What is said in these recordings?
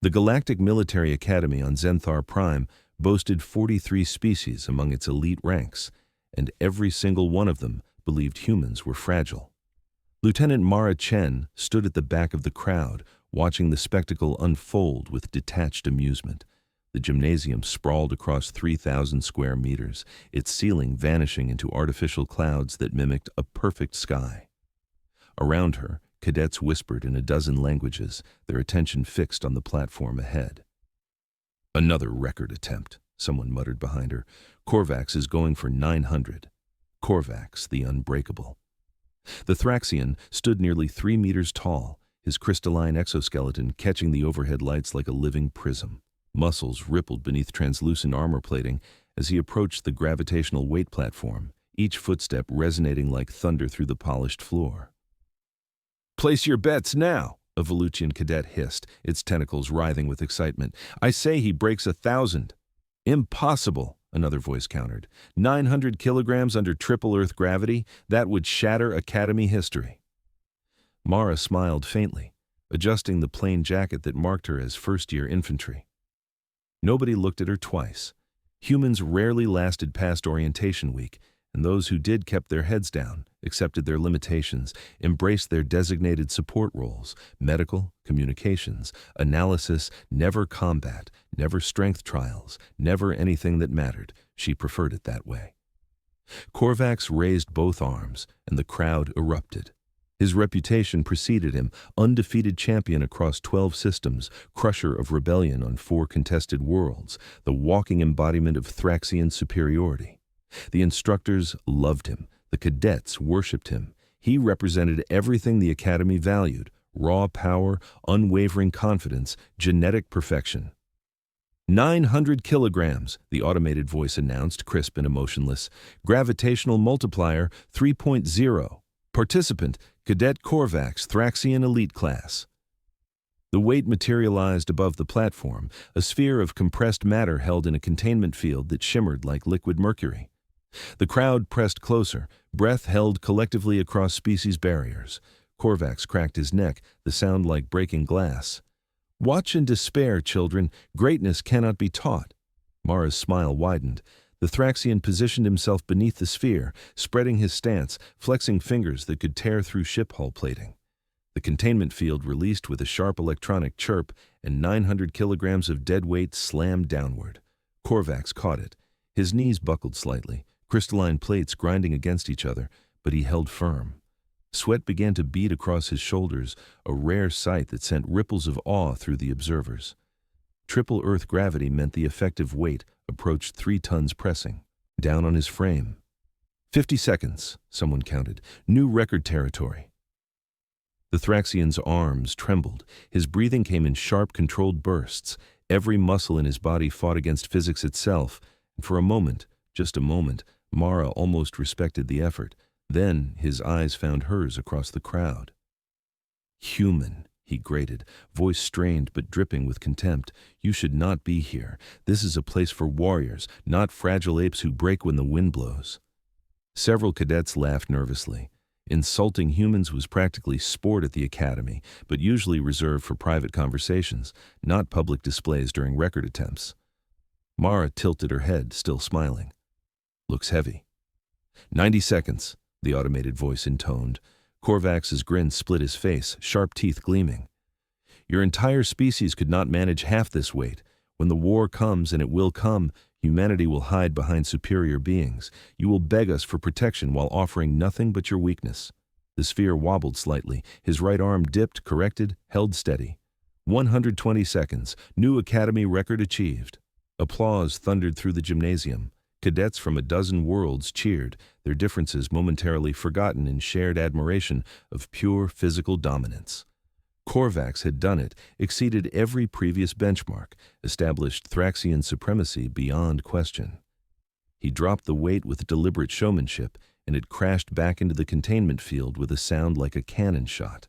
The Galactic Military Academy on Zenthar Prime boasted 43 species among its elite ranks, and every single one of them believed humans were fragile. Lieutenant Mara Chen stood at the back of the crowd, watching the spectacle unfold with detached amusement. The gymnasium sprawled across 3,000 square meters, its ceiling vanishing into artificial clouds that mimicked a perfect sky. Around her, cadets whispered in a dozen languages, their attention fixed on the platform ahead. "Another record attempt," someone muttered behind her. "Korvax is going for 900. Korvax the Unbreakable." The Thraxian stood nearly 3 meters tall, his crystalline exoskeleton catching the overhead lights like a living prism. Muscles rippled beneath translucent armor plating as he approached the gravitational weight platform, each footstep resonating like thunder through the polished floor. "Place your bets now," a Volusian cadet hissed, its tentacles writhing with excitement. "I say he breaks 1,000. "Impossible," another voice countered. 900 kilograms under triple Earth gravity? That would shatter Academy history." Mara smiled faintly, adjusting the plain jacket that marked her as first-year infantry. Nobody looked at her twice. Humans rarely lasted past orientation week, and those who did kept their heads down, accepted their limitations, embraced their designated support roles: medical, communications, analysis, never combat, never strength trials, never anything that mattered. She preferred it that way. Korvax raised both arms, and the crowd erupted. His reputation preceded him, undefeated champion across 12 systems, crusher of rebellion on 4 contested worlds, the walking embodiment of Thraxian superiority. The instructors loved him, the cadets worshipped him. He represented everything the Academy valued: raw power, unwavering confidence, genetic perfection. 900 kilograms, the automated voice announced, crisp and emotionless. Gravitational multiplier 3.0. Participant, Cadet Korvax, Thraxian Elite Class. The weight materialized above the platform, a sphere of compressed matter held in a containment field that shimmered like liquid mercury. The crowd pressed closer, breath held collectively across species barriers. Korvax cracked his neck, the sound like breaking glass. "Watch in despair, children. Greatness cannot be taught." Mara's smile widened. The Thraxian positioned himself beneath the sphere, spreading his stance, flexing fingers that could tear through ship hull plating. The containment field released with a sharp electronic chirp, and 900 kilograms of dead weight slammed downward. Korvax caught it. His knees buckled slightly, crystalline plates grinding against each other, but he held firm. Sweat began to bead across his shoulders, a rare sight that sent ripples of awe through the observers. Triple Earth gravity meant the effective weight approached 3 tons pressing, down on his frame. 50 seconds, someone counted. New record territory. The Thraxian's arms trembled. His breathing came in sharp, controlled bursts. Every muscle in his body fought against physics itself, and for a moment, just a moment, Mara almost respected the effort. Then his eyes found hers across the crowd. "Human," he grated, voice strained but dripping with contempt. "You should not be here. This is a place for warriors, not fragile apes who break when the wind blows." Several cadets laughed nervously. Insulting humans was practically sport at the Academy, but usually reserved for private conversations, not public displays during record attempts. Mara tilted her head, still smiling. "Looks heavy." 90 seconds, the automated voice intoned. Korvax's grin split his face, sharp teeth gleaming. "Your entire species could not manage half this weight. When the war comes, and it will come, humanity will hide behind superior beings. You will beg us for protection while offering nothing but your weakness." The sphere wobbled slightly. His right arm dipped, corrected, held steady. 120 seconds. New Academy record achieved. Applause thundered through the gymnasium. Cadets from a dozen worlds cheered, their differences momentarily forgotten in shared admiration of pure physical dominance. Korvax had done it, exceeded every previous benchmark, established Thraxian supremacy beyond question. He dropped the weight with deliberate showmanship, and it crashed back into the containment field with a sound like a cannon shot.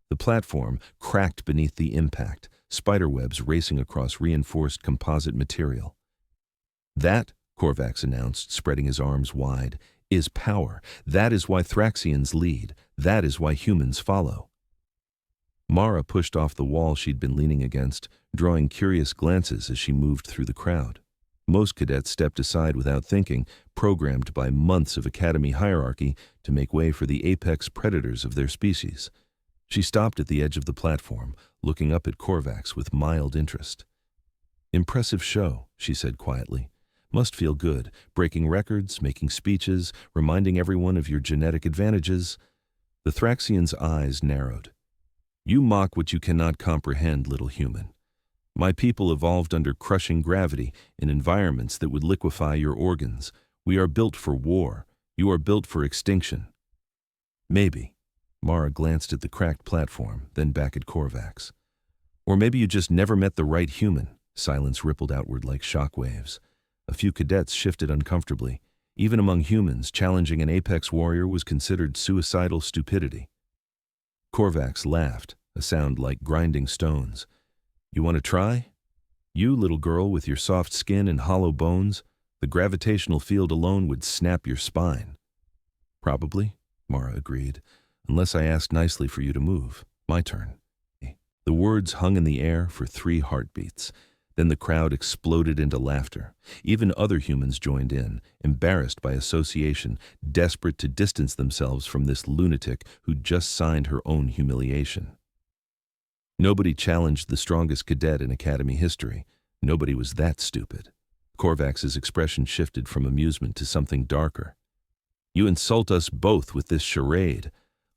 The platform cracked beneath the impact, spiderwebs racing across reinforced composite material. "That," Korvax announced, spreading his arms wide, "is power. That is why Thraxians lead. That is why humans follow." Mara pushed off the wall she'd been leaning against, drawing curious glances as she moved through the crowd. Most cadets stepped aside without thinking, programmed by months of academy hierarchy to make way for the apex predators of their species. She stopped at the edge of the platform, looking up at Korvax with mild interest. "Impressive show," she said quietly. "Must feel good, breaking records, making speeches, reminding everyone of your genetic advantages." The Thraxian's eyes narrowed. "You mock what you cannot comprehend, little human. My people evolved under crushing gravity in environments that would liquefy your organs. We are built for war. You are built for extinction." "Maybe." Mara glanced at the cracked platform, then back at Korvax. "Or maybe you just never met the right human." Silence rippled outward like shock waves. A few cadets shifted uncomfortably. Even among humans, challenging an apex warrior was considered suicidal stupidity. Korvax laughed, a sound like grinding stones. "You want to try? You, little girl with your soft skin and hollow bones, the gravitational field alone would snap your spine." "Probably," Mara agreed, "unless I asked nicely for you to move. My turn." The words hung in the air for 3 heartbeats. Then the crowd exploded into laughter. Even other humans joined in, embarrassed by association, desperate to distance themselves from this lunatic who'd just signed her own humiliation. Nobody challenged the strongest cadet in Academy history. Nobody was that stupid. Korvax's expression shifted from amusement to something darker. "You insult us both with this charade.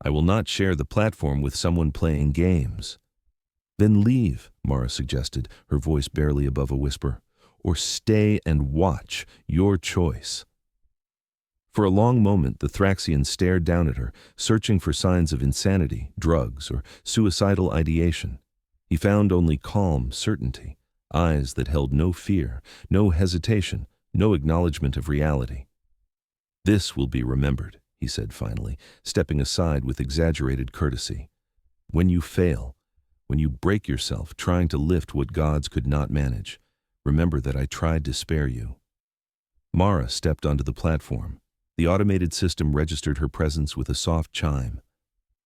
I will not share the platform with someone playing games." "Then leave," Mara suggested, her voice barely above a whisper. "Or stay and watch. Your choice." For a long moment, the Thraxian stared down at her, searching for signs of insanity, drugs, or suicidal ideation. He found only calm certainty, eyes that held no fear, no hesitation, no acknowledgement of reality. "This will be remembered," he said finally, stepping aside with exaggerated courtesy. "When you fail, when you break yourself trying to lift what gods could not manage, remember that I tried to spare you." Mara stepped onto the platform. The automated system registered her presence with a soft chime.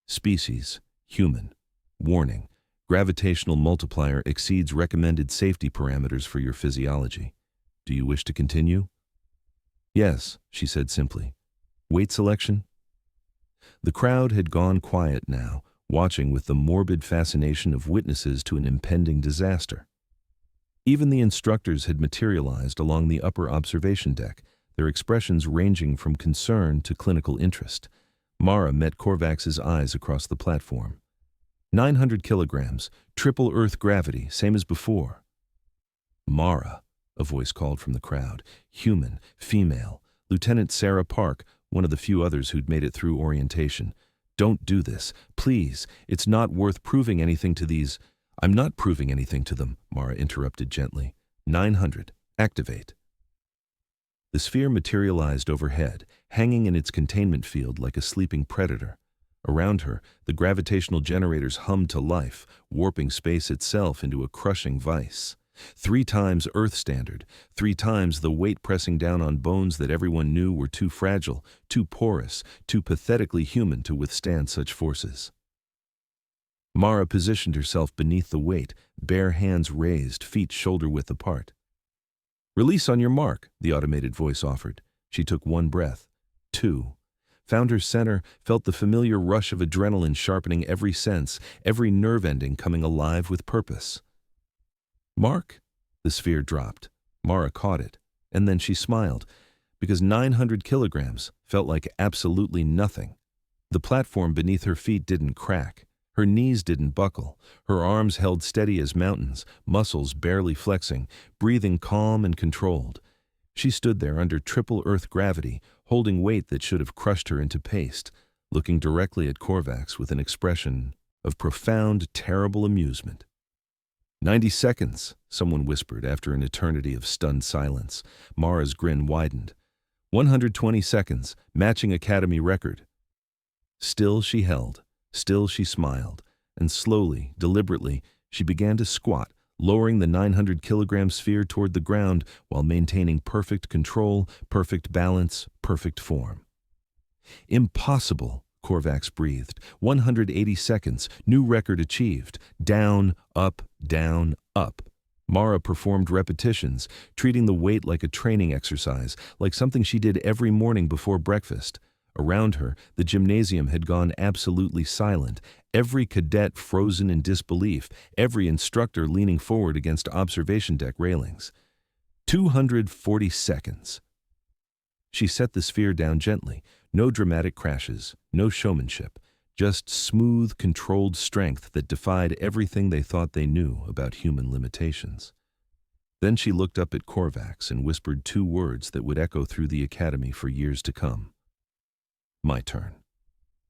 "Species, human. Warning, gravitational multiplier exceeds recommended safety parameters for your physiology. Do you wish to continue?" "Yes," she said simply. "Weight selection?" The crowd had gone quiet now, watching with the morbid fascination of witnesses to an impending disaster. Even the instructors had materialized along the upper observation deck, their expressions ranging from concern to clinical interest. Mara met Korvax's eyes across the platform. 900 kilograms, triple Earth gravity, same as before." "Mara," a voice called from the crowd. Human, female, Lieutenant Sarah Park, one of the few others who'd made it through orientation. "Don't do this. Please, it's not worth proving anything to these—" "I'm not proving anything to them," Mara interrupted gently. 900. Activate." The sphere materialized overhead, hanging in its containment field like a sleeping predator. Around her, the gravitational generators hummed to life, warping space itself into a crushing vice. 3 times Earth standard, 3 times the weight pressing down on bones that everyone knew were too fragile, too porous, too pathetically human to withstand such forces. Mara positioned herself beneath the weight, bare hands raised, feet shoulder-width apart. "Release on your mark," the automated voice offered. She took 1 breath, 2. Found her center, felt the familiar rush of adrenaline sharpening every sense, every nerve ending coming alive with purpose. "Mark?" The sphere dropped. Mara caught it, and then she smiled, because 900 kilograms felt like absolutely nothing. The platform beneath her feet didn't crack. Her knees didn't buckle. Her arms held steady as mountains, muscles barely flexing, breathing calm and controlled. She stood there under triple Earth gravity, holding weight that should have crushed her into paste, looking directly at Korvax with an expression of profound, terrible amusement. 90 seconds, someone whispered after an eternity of stunned silence. Mara's grin widened. 120 seconds, matching Academy record. Still she held, still she smiled, and slowly, deliberately, she began to squat, lowering the 900-kilogram sphere toward the ground while maintaining perfect control, perfect balance, perfect form. "Impossible," Korvax breathed. 180 seconds, new record achieved. Down, up, down, up. Mara performed repetitions, treating the weight like a training exercise, like something she did every morning before breakfast. Around her, the gymnasium had gone absolutely silent, every cadet frozen in disbelief, every instructor leaning forward against observation deck railings. 240 seconds. She set the sphere down gently. No dramatic crashes, no showmanship, just smooth, controlled strength that defied everything they thought they knew about human limitations. Then she looked up at Korvax and whispered two words that would echo through the academy for years to come. My turn.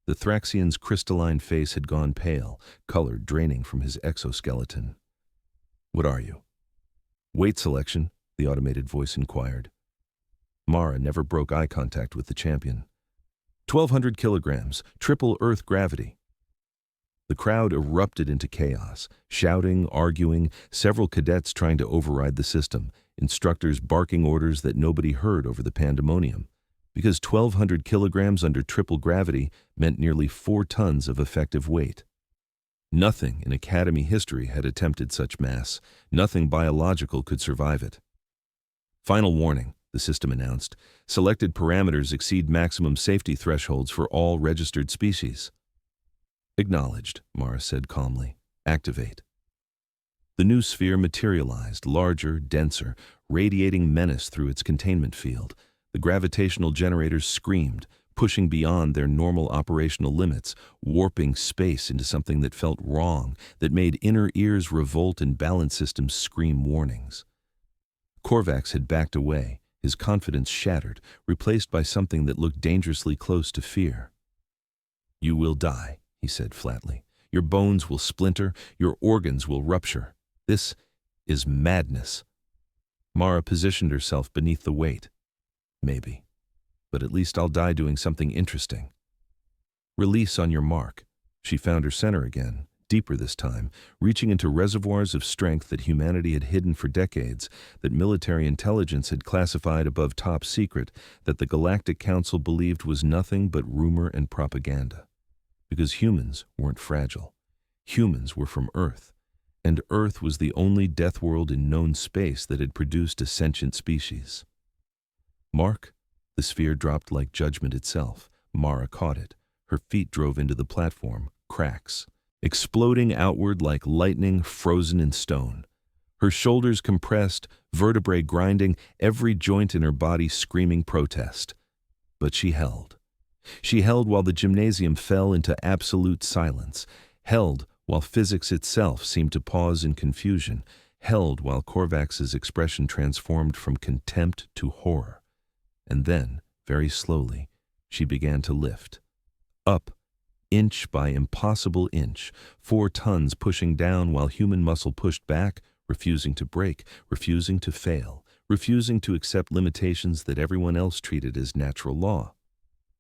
The Thraxian's crystalline face had gone pale, color draining from his exoskeleton. What are you? Weight selection, the automated voice inquired. Mara never broke eye contact with the champion. 1,200 kilograms, triple Earth gravity. The crowd erupted into chaos, shouting, arguing, several cadets trying to override the system, instructors barking orders that nobody heard over the pandemonium, because 1,200 kilograms under triple gravity meant nearly 4 tons of effective weight. Nothing in Academy history had attempted such mass. Nothing biological could survive it. Final warning, the system announced. Selected parameters exceed maximum safety thresholds for all registered species. Acknowledged, Mara said calmly. Activate. The new sphere materialized, larger, denser, radiating menace through its containment field. The gravitational generators screamed, pushing beyond their normal operational limits, warping space into something that felt wrong, that made inner ears revolt and balance systems scream warnings. Korvax had backed away, his confidence shattered, replaced by something that looked dangerously close to fear. You will die, he said flatly. Your bones will splinter, your organs will rupture. This is madness. Mara positioned herself beneath the weight. Maybe. But at least I'll die doing something interesting. Release on your mark. She found her center again, deeper this time, reaching into reservoirs of strength that humanity had hidden for decades, that military intelligence had classified above top secret, that the Galactic Council believed was nothing but rumor and propaganda. Because humans weren't fragile. Humans were from Earth, and Earth was the only death world in known space that had produced a sentient species. Mark? The sphere dropped like judgment itself. Mara caught it. Her feet drove into the platform, cracks, exploding outward like lightning frozen in stone. Her shoulders compressed, vertebrae grinding, every joint in her body screaming protest. But she held. She held while the gymnasium fell into absolute silence, held while physics itself seemed to pause in confusion, held while Korvax's expression transformed from contempt to horror. And then, very slowly, she began to lift. Up, inch by impossible inch, 4 tons pushing down while human muscle pushed back, refusing to break, refusing to fail, refusing to accept limitations that everyone else treated as natural law.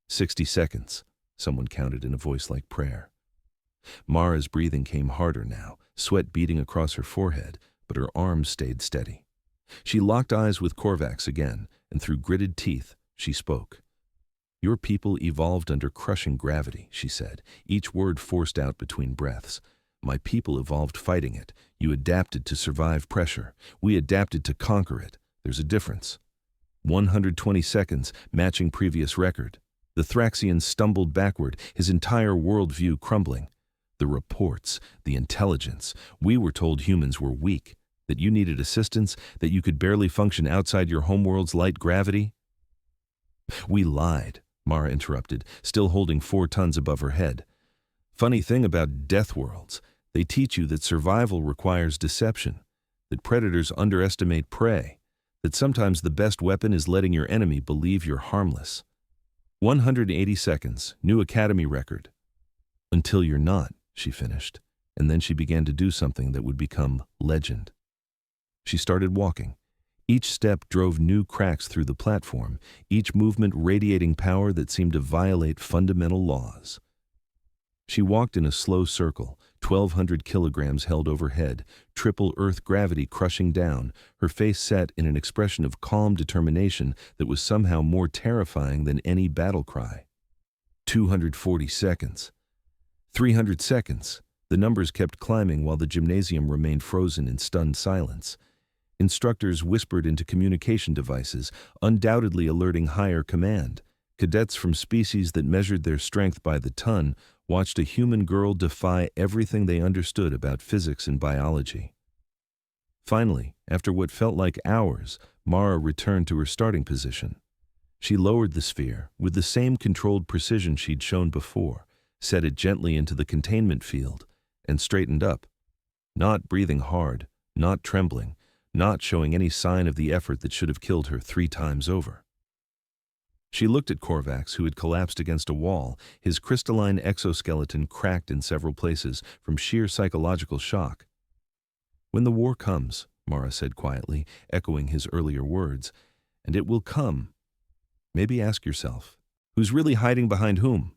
60 seconds, someone counted in a voice like prayer. Mara's breathing came harder now, sweat beating across her forehead, but her arms stayed steady. She locked eyes with Korvax again, and through gritted teeth, she spoke. Your people evolved under crushing gravity, she said, each word forced out between breaths. My people evolved fighting it. You adapted to survive pressure. We adapted to conquer it. There's a difference. 120 seconds, matching previous record. The Thraxian stumbled backward, his entire worldview crumbling. The reports, the intelligence. We were told humans were weak, that you needed assistance, that you could barely function outside your homeworld's light gravity. We lied, Mara interrupted, still holding 4 tons above her head. Funny thing about death worlds, they teach you that survival requires deception, that predators underestimate prey, that sometimes the best weapon is letting your enemy believe you're harmless. 180 seconds, new Academy record. Until you're not, she finished, and then she began to do something that would become legend. She started walking. Each step drove new cracks through the platform, each movement radiating power that seemed to violate fundamental laws. She walked in a slow circle, 1,200 kilograms held overhead, triple Earth gravity crushing down, her face set in an expression of calm determination that was somehow more terrifying than any battle cry. 240 seconds. 300 seconds. The numbers kept climbing while the gymnasium remained frozen in stunned silence. Instructors whispered into communication devices, undoubtedly alerting higher command. Cadets from species that measured their strength by the ton watched a human girl defy everything they understood about physics and biology. Finally, after what felt like hours, Mara returned to her starting position. She lowered the sphere with the same controlled precision she'd shown before, set it gently into the containment field, and straightened up. Not breathing hard, not trembling, not showing any sign of the effort that should have killed her 3 times over. She looked at Korvax, who had collapsed against a wall, his crystalline exoskeleton cracked in several places from sheer psychological shock. "When the war comes," Mara said quietly, echoing his earlier words, "and it will come, maybe ask yourself, who's really hiding behind whom?"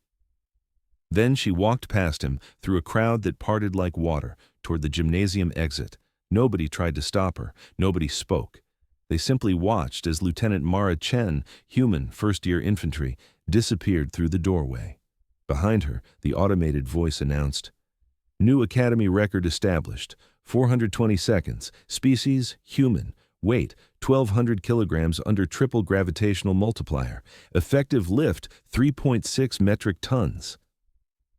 Then she walked past him, through a crowd that parted like water, toward the gymnasium exit. Nobody tried to stop her. Nobody spoke. They simply watched as Lieutenant Mara Chen, human, first-year infantry, disappeared through the doorway. Behind her, the automated voice announced, "New Academy record established. 420 seconds. Species, human. Weight, 1,200 kilograms under triple gravitational multiplier. Effective lift, 3.6 metric tons."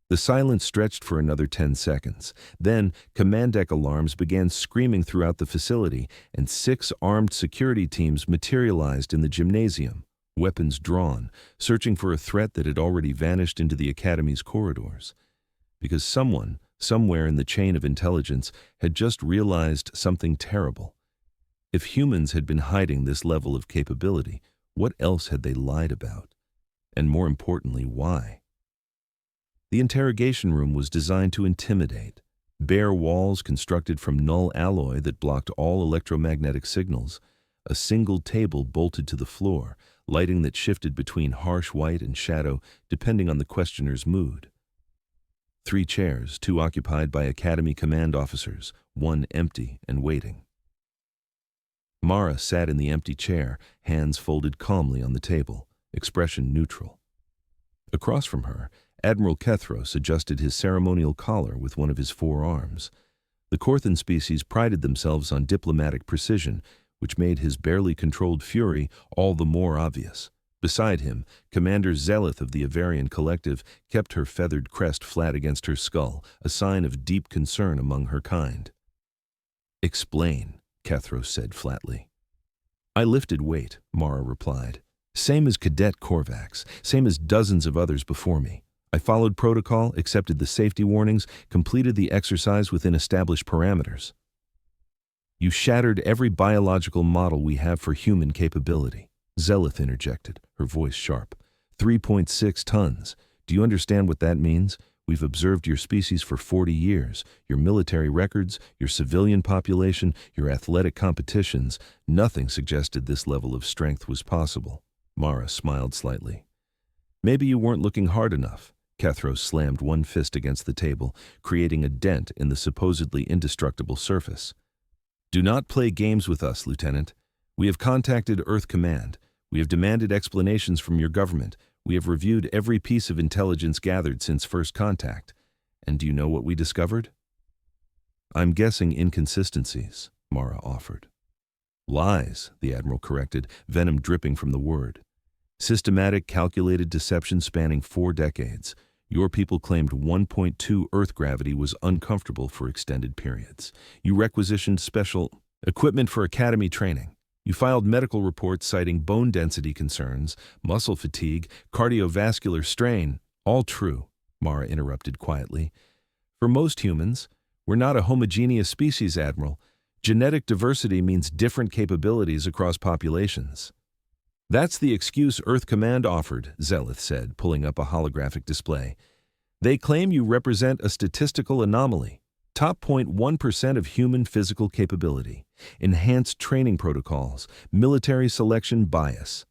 The silence stretched for another 10 seconds. Then, command deck alarms began screaming throughout the facility, and 6 armed security teams materialized in the gymnasium, weapons drawn, searching for a threat that had already vanished into the Academy's corridors. Because someone, somewhere in the chain of intelligence, had just realized something terrible. If humans had been hiding this level of capability, what else had they lied about? And more importantly, why? The interrogation room was designed to intimidate. Bare walls constructed from null alloy that blocked all electromagnetic signals. A single table bolted to the floor, lighting that shifted between harsh white and shadow depending on the questioner's mood. 3 chairs, 2 occupied by Academy command officers, 1 empty and waiting. Mara sat in the empty chair, hands folded calmly on the table, expression neutral. Across from her, Admiral Kethros adjusted his ceremonial collar with one of his 4 arms. The Korthan species prided themselves on diplomatic precision, which made his barely controlled fury all the more obvious. Beside him, Commander Zelith of the Avarian Collective kept her feathered crest flat against her skull, a sign of deep concern among her kind. "Explain," Kethros said flatly. "I lifted weight," Mara replied. "Same as Cadet Korvax, same as dozens of others before me. I followed protocol, accepted the safety warnings, completed the exercise within established parameters." "You shattered every biological model we have for human capability," Zelith interjected, her voice sharp. 3.6 tons. Do you understand what that means? We've observed your species for 40 years, your military records, your civilian population, your athletic competitions. Nothing suggested this level of strength was possible. Mara smiled slightly. "Maybe you weren't looking hard enough." Kethros slammed one fist against the table, creating a dent in the supposedly indestructible surface. "Do not play games with us, Lieutenant. We have contacted Earth Command. We have demanded explanations from your government. We have reviewed every piece of intelligence gathered since first contact. And do you know what we discovered?" "I'm guessing inconsistencies," Mara offered. "Lies," the Admiral corrected, venom dripping from the word. "Systematic, calculated deception spanning 4 decades. Your people claimed 1.2 Earth gravity was uncomfortable for extended periods. You requisitioned special equipment for Academy training. You filed medical reports citing bone density concerns, muscle fatigue, cardiovascular strain." "All true," Mara interrupted quietly. "For most humans, we're not a homogeneous species, Admiral. Genetic diversity means different capabilities across populations." "That's the excuse Earth Command offered," Zelith said, pulling up a holographic display. "They claim you represent a statistical anomaly. Top 0.1% of human physical capability. Enhanced training protocols. Military selection bias."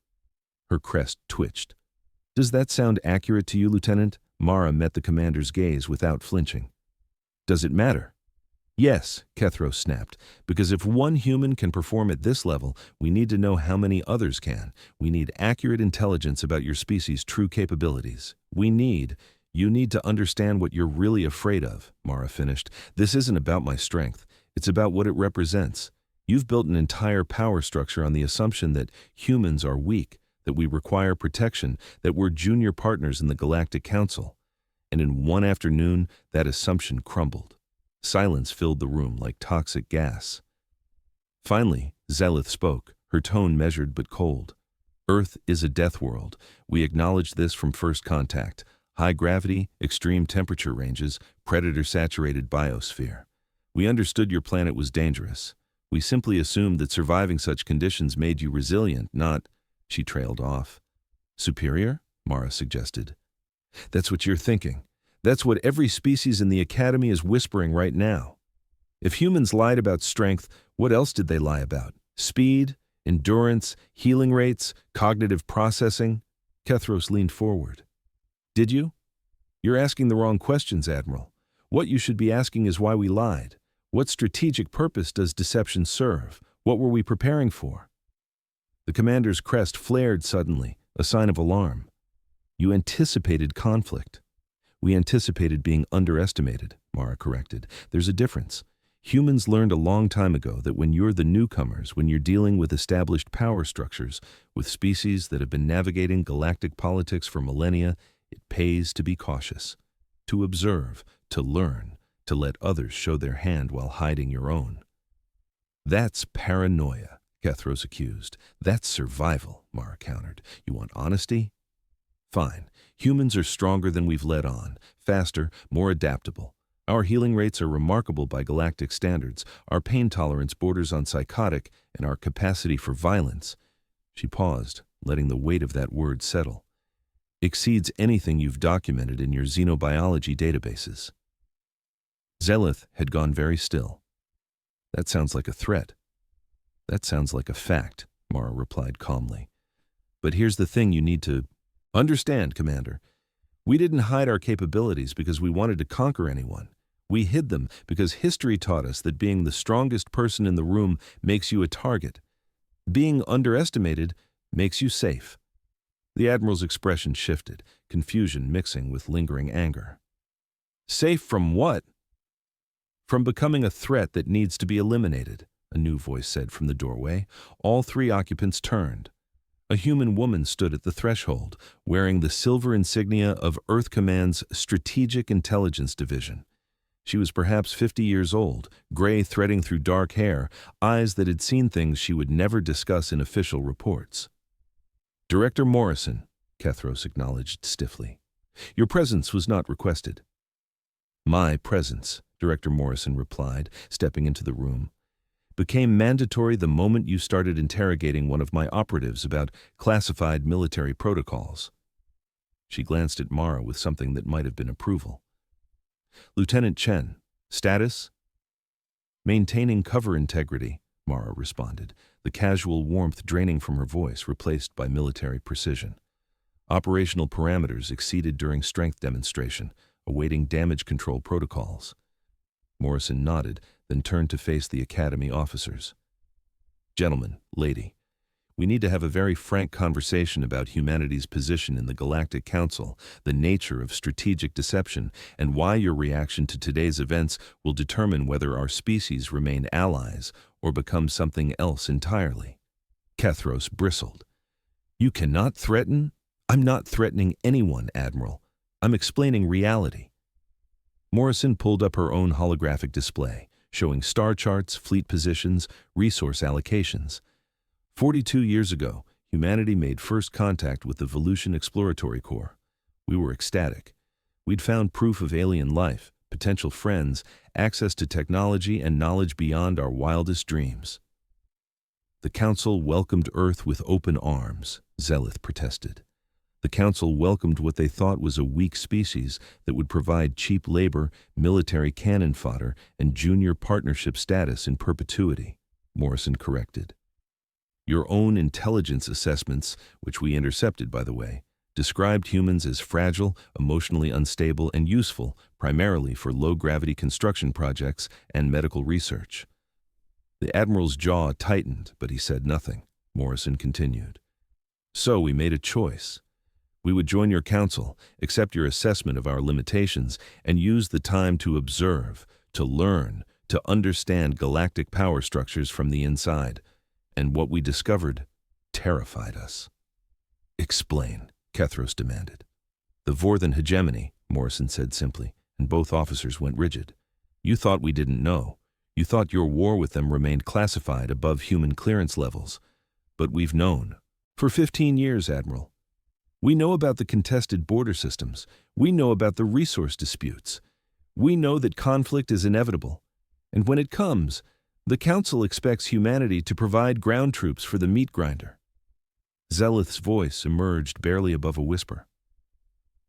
Her crest twitched. "Does that sound accurate to you, Lieutenant?" Mara met the commander's gaze without flinching. "Does it matter?" Yes, Kethros snapped, because if one human can perform at this level, we need to know how many others can. We need accurate intelligence about your species' true capabilities. You need to understand what you're really afraid of, Mara finished. This isn't about my strength. It's about what it represents. You've built an entire power structure on the assumption that humans are weak, that we require protection, that we're junior partners in the Galactic Council. And in one afternoon, that assumption crumbled. Silence filled the room like toxic gas. Finally, Zelith spoke, her tone measured but cold. Earth is a death world. We acknowledged this from first contact. High gravity, extreme temperature ranges, predator-saturated biosphere. We understood your planet was dangerous. We simply assumed that surviving such conditions made you resilient, not— She trailed off. Superior? Mara suggested. That's what you're thinking. That's what every species in the Academy is whispering right now. If humans lied about strength, what else did they lie about? Speed, endurance, healing rates, cognitive processing? Kethros leaned forward. Did you? You're asking the wrong questions, Admiral. What you should be asking is why we lied. What strategic purpose does deception serve? What were we preparing for? The commander's crest flared suddenly, a sign of alarm. You anticipated conflict. We anticipated being underestimated, Mara corrected. There's a difference. Humans learned a long time ago that when you're the newcomers, when you're dealing with established power structures, with species that have been navigating galactic politics for millennia, it pays to be cautious, to observe, to learn, to let others show their hand while hiding your own. That's paranoia, Kethros accused. That's survival, Mara countered. You want honesty? Fine. Humans are stronger than we've let on, faster, more adaptable. Our healing rates are remarkable by galactic standards. Our pain tolerance borders on psychotic, and our capacity for violence— She paused, letting the weight of that word settle— exceeds anything you've documented in your xenobiology databases. Zelith had gone very still. That sounds like a threat. That sounds like a fact, Mara replied calmly. But here's the thing you need to understand, Commander. We didn't hide our capabilities because we wanted to conquer anyone. We hid them because history taught us that being the strongest person in the room makes you a target. Being underestimated makes you safe. The Admiral's expression shifted, confusion mixing with lingering anger. Safe from what? From becoming a threat that needs to be eliminated, a new voice said from the doorway. All three occupants turned. A human woman stood at the threshold, wearing the silver insignia of Earth Command's Strategic Intelligence Division. She was perhaps 50 years old, gray threading through dark hair, eyes that had seen things she would never discuss in official reports. Director Morrison, Kethros acknowledged stiffly. Your presence was not requested. My presence, Director Morrison replied, stepping into the room, became mandatory the moment you started interrogating one of my operatives about classified military protocols. She glanced at Mara with something that might have been approval. Lieutenant Chen, status? Maintaining cover integrity, Mara responded, the casual warmth draining from her voice replaced by military precision. Operational parameters exceeded during strength demonstration, awaiting damage control protocols. Morrison nodded, then turned to face the Academy officers. Gentlemen, lady, we need to have a very frank conversation about humanity's position in the Galactic Council, the nature of strategic deception, and why your reaction to today's events will determine whether our species remain allies or become something else entirely. Kethros bristled. You cannot threaten? I'm not threatening anyone, Admiral. I'm explaining reality. Morrison pulled up her own holographic display, showing star charts, fleet positions, resource allocations. 42 years ago, humanity made first contact with the Volution Exploratory Corps. We were ecstatic. We'd found proof of alien life, potential friends, access to technology, and knowledge beyond our wildest dreams. The Council welcomed Earth with open arms, Zelith protested. The Council welcomed what they thought was a weak species that would provide cheap labor, military cannon fodder, and junior partnership status in perpetuity, Morrison corrected. Your own intelligence assessments, which we intercepted, by the way, described humans as fragile, emotionally unstable, and useful, primarily for low-gravity construction projects and medical research. The Admiral's jaw tightened, but he said nothing. Morrison continued. So we made a choice. We would join your council, accept your assessment of our limitations, and use the time to observe, to learn, to understand galactic power structures from the inside. And what we discovered terrified us. Explain, Kethros demanded. The Vorthan hegemony, Morrison said simply, and both officers went rigid. You thought we didn't know. You thought your war with them remained classified above human clearance levels. But we've known. For 15 years, Admiral. We know about the contested border systems. We know about the resource disputes. We know that conflict is inevitable. And when it comes, the Council expects humanity to provide ground troops for the meat grinder. Zelith's voice emerged barely above a whisper.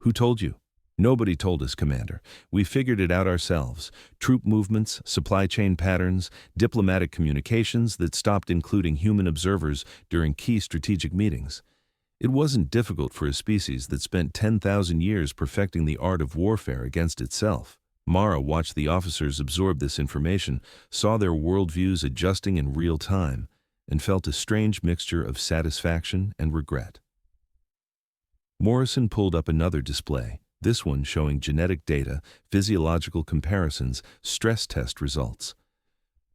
Who told you? Nobody told us, Commander. We figured it out ourselves. Troop movements, supply chain patterns, diplomatic communications that stopped including human observers during key strategic meetings. It wasn't difficult for a species that spent 10,000 years perfecting the art of warfare against itself. Mara watched the officers absorb this information, saw their worldviews adjusting in real time, and felt a strange mixture of satisfaction and regret. Morrison pulled up another display, this one showing genetic data, physiological comparisons, stress test results.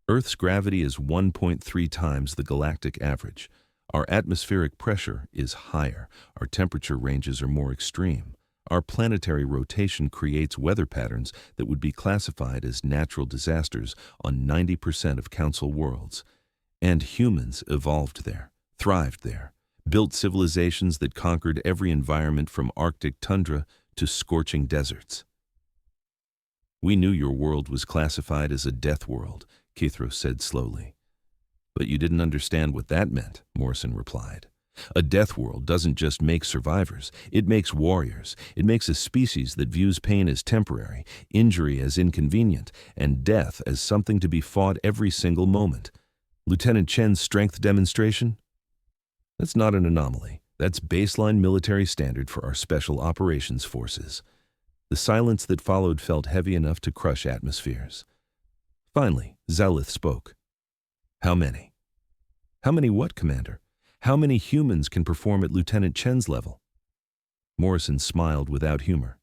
Earth's gravity is 1.3 times the galactic average. Our atmospheric pressure is higher. Our temperature ranges are more extreme. Our planetary rotation creates weather patterns that would be classified as natural disasters on 90% of Council worlds. And humans evolved there, thrived there, built civilizations that conquered every environment from Arctic tundra to scorching deserts. We knew your world was classified as a death world, Kethros said slowly. But you didn't understand what that meant, Morrison replied. A death world doesn't just make survivors, it makes warriors. It makes a species that views pain as temporary, injury as inconvenient, and death as something to be fought every single moment. Lieutenant Chen's strength demonstration? That's not an anomaly. That's baseline military standard for our special operations forces. The silence that followed felt heavy enough to crush atmospheres. Finally, Zelith spoke. How many? How many what, Commander? How many humans can perform at Lieutenant Chen's level? Morrison smiled without humor.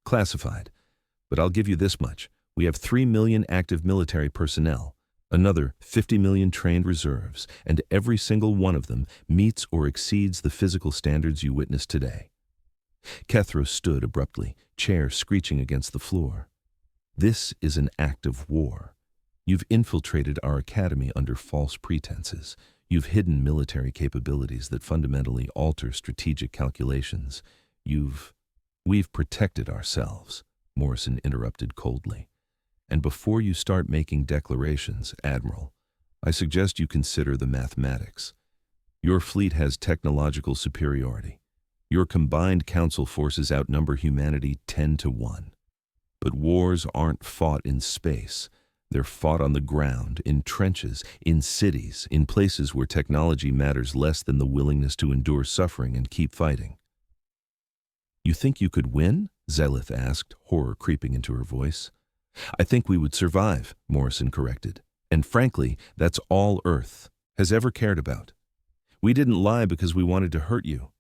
Classified. But I'll give you this much. We have 3 million active military personnel, another 50 million trained reserves, and every single one of them meets or exceeds the physical standards you witnessed today. Kethros stood abruptly, chair screeching against the floor. This is an act of war. You've infiltrated our academy under false pretenses. You've hidden military capabilities that fundamentally alter strategic calculations. We've protected ourselves, Morrison interrupted coldly. And before you start making declarations, Admiral, I suggest you consider the mathematics. Your fleet has technological superiority. Your combined Council forces outnumber humanity 10-1. But wars aren't fought in space. They're fought on the ground, in trenches, in cities, in places where technology matters less than the willingness to endure suffering and keep fighting. You think you could win? Zelith asked, horror creeping into her voice. I think we would survive, Morrison corrected. And frankly, that's all Earth has ever cared about. We didn't lie because we wanted to hurt you.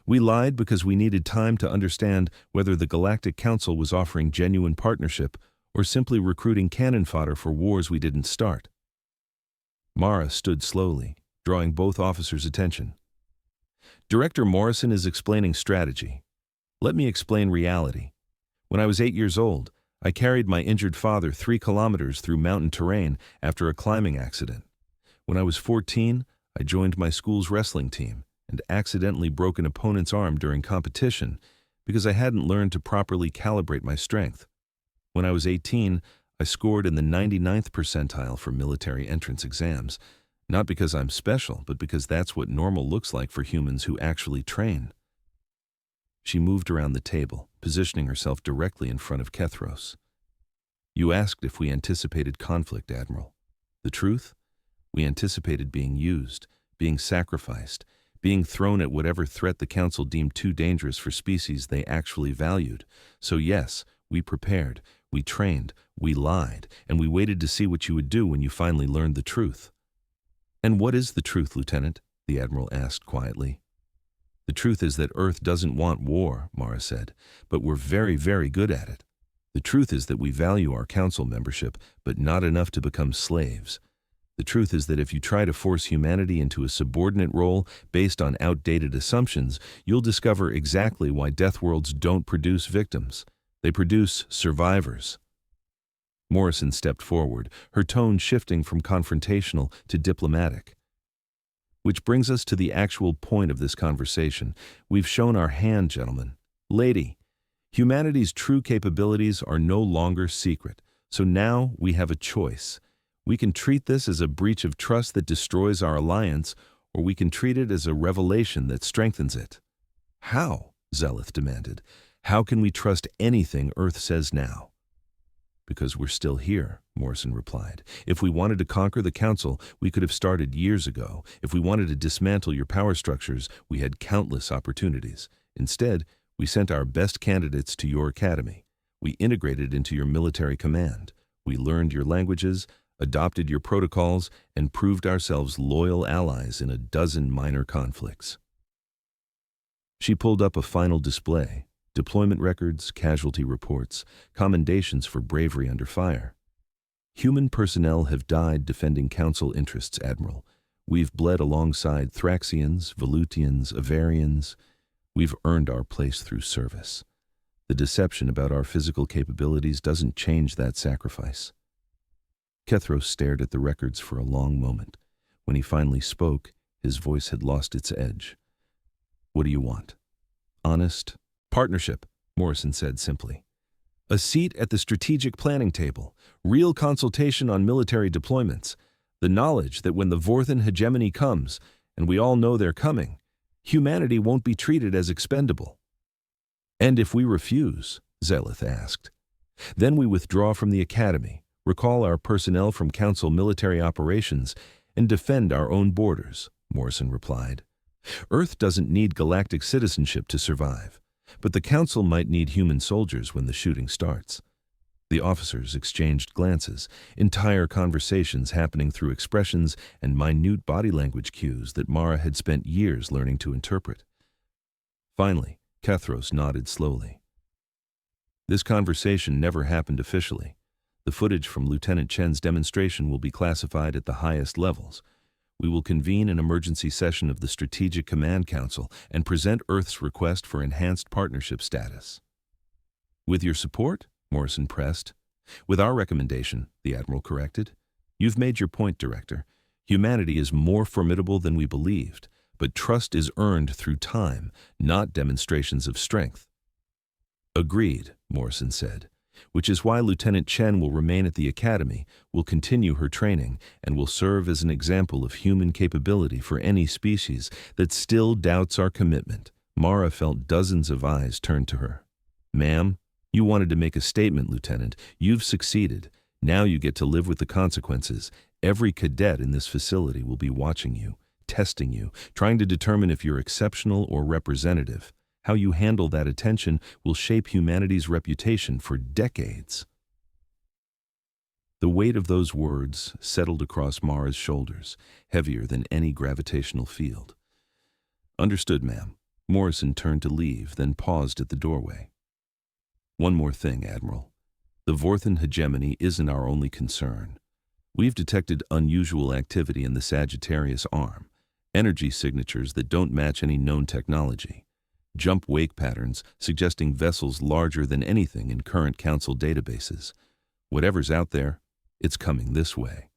We lied because we needed time to understand whether the Galactic Council was offering genuine partnership or simply recruiting cannon fodder for wars we didn't start. Mara stood slowly, drawing both officers' attention. Director Morrison is explaining strategy. Let me explain reality. When I was 8 years old, I carried my injured father 3 kilometers through mountain terrain after a climbing accident. When I was 14, I joined my school's wrestling team and accidentally broke an opponent's arm during competition because I hadn't learned to properly calibrate my strength. When I was 18, I scored in the 99th percentile for military entrance exams, not because I'm special, but because that's what normal looks like for humans who actually train. She moved around the table, positioning herself directly in front of Kethros. You asked if we anticipated conflict, Admiral. The truth? We anticipated being used, being sacrificed, being thrown at whatever threat the Council deemed too dangerous for species they actually valued. So yes, we prepared, we trained, we lied, and we waited to see what you would do when you finally learned the truth. And what is the truth, Lieutenant? The Admiral asked quietly. The truth is that Earth doesn't want war, Mara said, but we're very, very good at it. The truth is that we value our Council membership, but not enough to become slaves. The truth is that if you try to force humanity into a subordinate role based on outdated assumptions, you'll discover exactly why deathworlds don't produce victims. They produce survivors. Morrison stepped forward, her tone shifting from confrontational to diplomatic. Which brings us to the actual point of this conversation. We've shown our hand, gentlemen. Lady, humanity's true capabilities are no longer secret, so now we have a choice. We can treat this as a breach of trust that destroys our alliance, or we can treat it as a revelation that strengthens it. How? Zeleth demanded. How can we trust anything Earth says now? Because we're still here, Morrison replied. If we wanted to conquer the Council, we could have started years ago. If we wanted to dismantle your power structures, we had countless opportunities. Instead, we sent our best candidates to your academy. We integrated into your military command. We learned your languages, adopted your protocols, and proved ourselves loyal allies in a dozen minor conflicts. She pulled up a final display. Deployment records, casualty reports, commendations for bravery under fire. Human personnel have died defending Council interests, Admiral. We've bled alongside Thraxians, Volutians, Avarians. We've earned our place through service. The deception about our physical capabilities doesn't change that sacrifice. Kethros stared at the records for a long moment. When he finally spoke, his voice had lost its edge. What do you want? Honest? Partnership, Morrison said simply. A seat at the strategic planning table, real consultation on military deployments, the knowledge that when the Vorthan hegemony comes, and we all know they're coming, humanity won't be treated as expendable. And if we refuse, Zeleth asked, then we withdraw from the Academy, recall our personnel from Council military operations, and defend our own borders, Morrison replied. Earth doesn't need galactic citizenship to survive. But the Council might need human soldiers when the shooting starts. The officers exchanged glances, entire conversations happening through expressions and minute body language cues that Mara had spent years learning to interpret. Finally, Kethros nodded slowly. This conversation never happened officially. The footage from Lieutenant Chen's demonstration will be classified at the highest levels. We will convene an emergency session of the Strategic Command Council and present Earth's request for enhanced partnership status. With your support? Morrison pressed. With our recommendation, the Admiral corrected. You've made your point, Director. Humanity is more formidable than we believed, but trust is earned through time, not demonstrations of strength. Agreed, Morrison said. Which is why Lieutenant Chen will remain at the Academy, will continue her training, and will serve as an example of human capability for any species that still doubts our commitment. Mara felt dozens of eyes turned to her. Ma'am, you wanted to make a statement, Lieutenant. You've succeeded. Now you get to live with the consequences. Every cadet in this facility will be watching you, testing you, trying to determine if you're exceptional or representative. How you handle that attention will shape humanity's reputation for decades. The weight of those words settled across Mara's shoulders, heavier than any gravitational field. Understood, ma'am. Morrison turned to leave, then paused at the doorway. One more thing, Admiral. The Vorthan hegemony isn't our only concern. We've detected unusual activity in the Sagittarius arm, energy signatures that don't match any known technology. Jump-wake patterns suggesting vessels larger than anything in current Council databases. Whatever's out there, it's coming this way.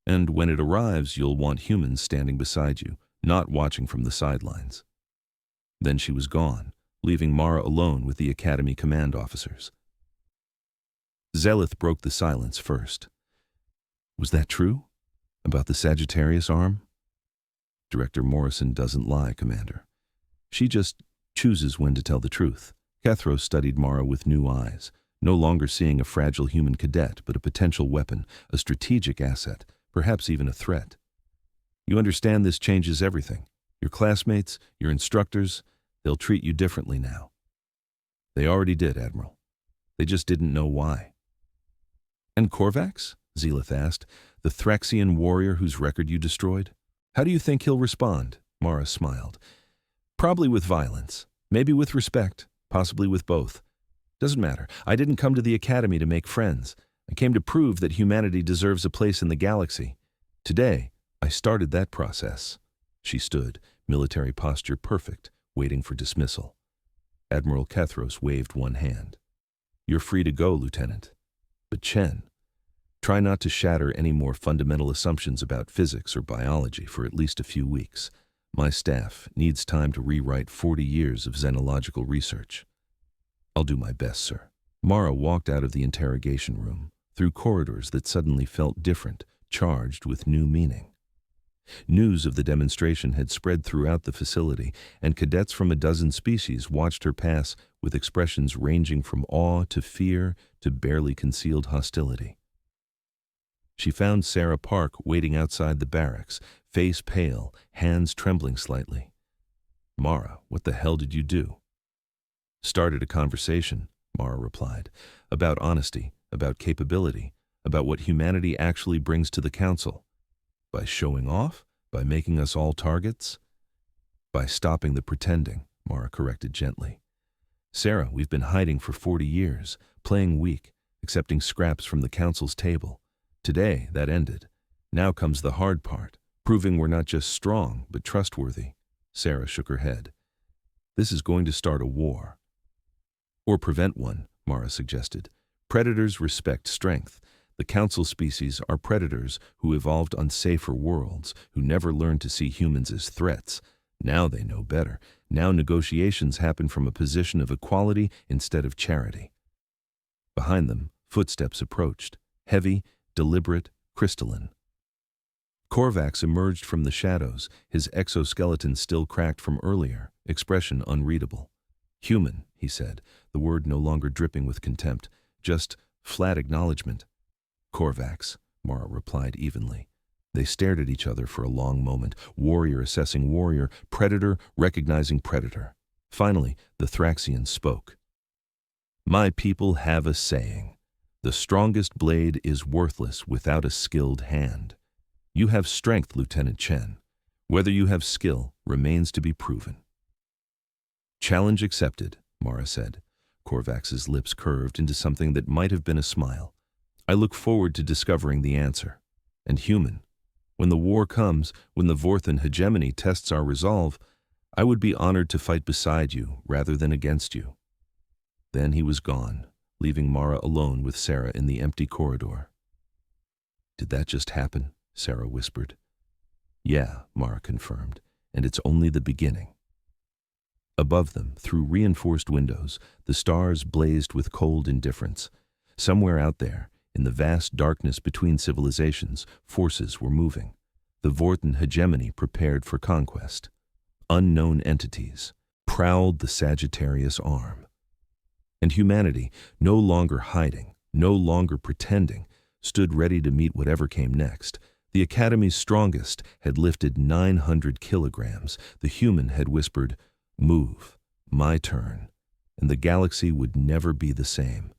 And when it arrives, you'll want humans standing beside you, not watching from the sidelines. Then she was gone, leaving Mara alone with the Academy command officers. Zeleth broke the silence first. Was that true? About the Sagittarius arm? Director Morrison doesn't lie, Commander. She just chooses when to tell the truth. Kethros studied Mara with new eyes, no longer seeing a fragile human cadet, but a potential weapon, a strategic asset, perhaps even a threat. You understand this changes everything. Your classmates, your instructors, they'll treat you differently now. They already did, Admiral. They just didn't know why. And Korvax? Zelith asked. The Thraxian warrior whose record you destroyed? How do you think he'll respond? Mara smiled. Probably with violence. Maybe with respect. Possibly with both. Doesn't matter. I didn't come to the Academy to make friends. I came to prove that humanity deserves a place in the galaxy. Today, I started that process. She stood, military posture perfect, waiting for dismissal. Admiral Kethros waved one hand. You're free to go, Lieutenant. But Chen, try not to shatter any more fundamental assumptions about physics or biology for at least a few weeks. My staff needs time to rewrite 40 years of xenological research. I'll do my best, sir. Mara walked out of the interrogation room, through corridors that suddenly felt different, charged with new meaning. News of the demonstration had spread throughout the facility, and cadets from a dozen species watched her pass with expressions ranging from awe to fear to barely concealed hostility. She found Sarah Park waiting outside the barracks, face pale, hands trembling slightly. Mara, what the hell did you do? Started a conversation, Mara replied, about honesty, about capability, about what humanity actually brings to the Council. By showing off? By making us all targets? By stopping the pretending, Mara corrected gently. Sarah, we've been hiding for 40 years, playing weak, accepting scraps from the Council's table. Today, that ended. Now comes the hard part, proving we're not just strong, but trustworthy. Sarah shook her head. This is going to start a war. Or prevent one, Mara suggested. Predators respect strength. The Council species are predators who evolved on safer worlds, who never learned to see humans as threats. Now they know better. Now negotiations happen from a position of equality instead of charity. Behind them, footsteps approached, heavy, deliberate, crystalline. Korvax emerged from the shadows, his exoskeleton still cracked from earlier, expression unreadable. Human, he said, the word no longer dripping with contempt, just flat acknowledgement. Korvax, Mara replied evenly. They stared at each other for a long moment, warrior assessing warrior, predator recognizing predator. Finally, the Thraxian spoke. My people have a saying. The strongest blade is worthless without a skilled hand. You have strength, Lieutenant Chen. Whether you have skill remains to be proven. Challenge accepted, Mara said. Korvax's lips curved into something that might have been a smile. I look forward to discovering the answer. And human, when the war comes, when the Vorthan hegemony tests our resolve, I would be honored to fight beside you rather than against you. Then he was gone, leaving Mara alone with Sarah in the empty corridor. Did that just happen? Sarah whispered. Yeah, Mara confirmed, and it's only the beginning. Above them, through reinforced windows, the stars blazed with cold indifference. Somewhere out there, in the vast darkness between civilizations, forces were moving. The Vorthan hegemony prepared for conquest. Unknown entities prowled the Sagittarius arm. And humanity, no longer hiding, no longer pretending, stood ready to meet whatever came next. The Academy's strongest had lifted 900 kilograms. The human had whispered, "Move, my turn," and the galaxy would never be the same.